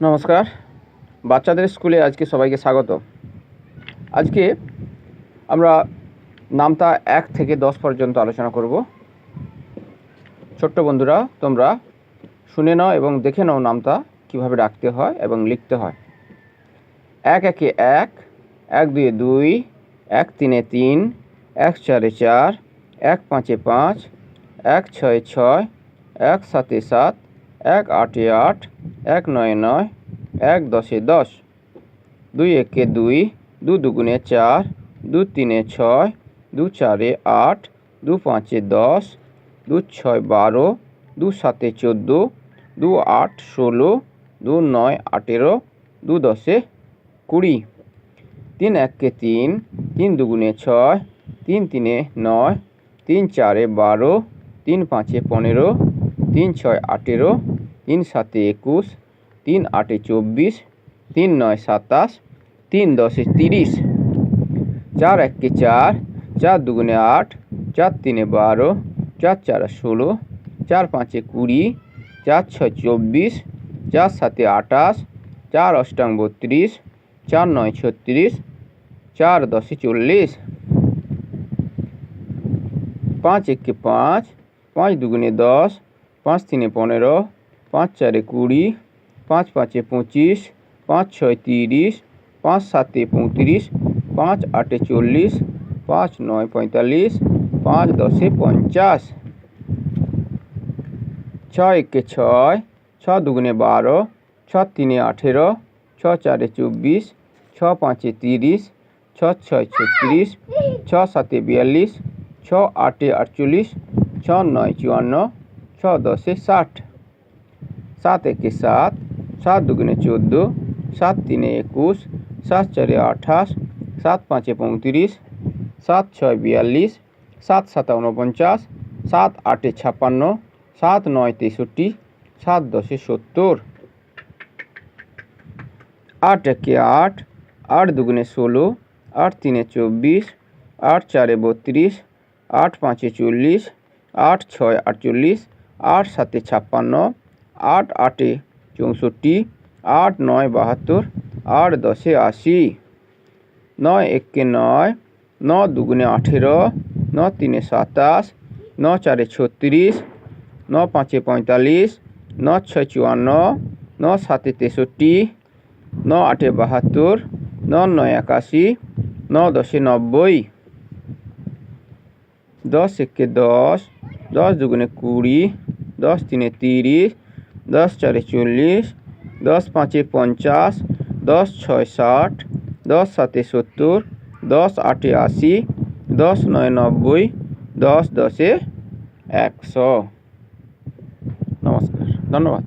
নমস্কার, বাচ্চাদের স্কুলে আজকে সবাইকে স্বাগত। আজকে আমরা নামতা 1 থেকে 10 পর্যন্ত আলোচনা করব। ছোট্ট বন্ধুরা, তোমরা শুনে নাও এবং দেখে নাও নামতা কিভাবে ডাকতে হয় এবং লিখতে হয়। 1 একে 1, 1 2 2, 1 3 3, 1 4 4, 1 5 5, 1 6 6, 1 7 7, 1 8 8, 1 9 9, 1 10 10, 2 1 2, 2 2 4, 2 3 6, 2 4 8, 2 5 10, 2 6 12, 2 7 14, 2 8 16, 2 9 18, 2 10 20, 3 1 3, 3 2 6, 3 3 9, 3 4 12, 3 5 15, 3 6 18, 3 7 21, 3 8 24, 3 9 27, 3 10 30, 4 1 4, 4 2 8, 4 3 12, 4 4 16, 4 5 20, 4 6 24, 4 7 28, 4 8 32, 4 9 36, 4 10 40, 5 1 5, 5 2 10, 5 3 15, 5 4 20, 5 5 25, 5 6 30, 5 7 35, 5 8 40, 5 9 45, 5 10 50, 6 1 6, 6 2 12, 6 3 18, 6 4 24, 6 5 30, 6 6 36, 6 7 42, 6 8 48, 6 9 54, 6 10 60, 7 1 7, 7 2 14, 7 3 21, 7 4 28, 7 5 35, 7 6 42, 7 7 49, 7 8 56, 7 9 63, 7 10 70, 8 1 8, 8 2 16, 8 3 24, 8 4 32, 8 5 40, 8 6 48, 8 7 56, 8 8 64, 8 9 72, 8 10 80, 9 1 9, 9 2 18, 9 3 27, 9 4 36, 9 5 45, 9 6 54, 9 7 63, 9 8 72, 9 9 81, 9 10 90, 10 1 10, 10 2 20, 10 3 30, 10 4 40, 10 5 50, 10 6 60, 10 7 70, 10 8 80, 10 9 90, 10 10 100। নমস্কার, ধন্যবাদ।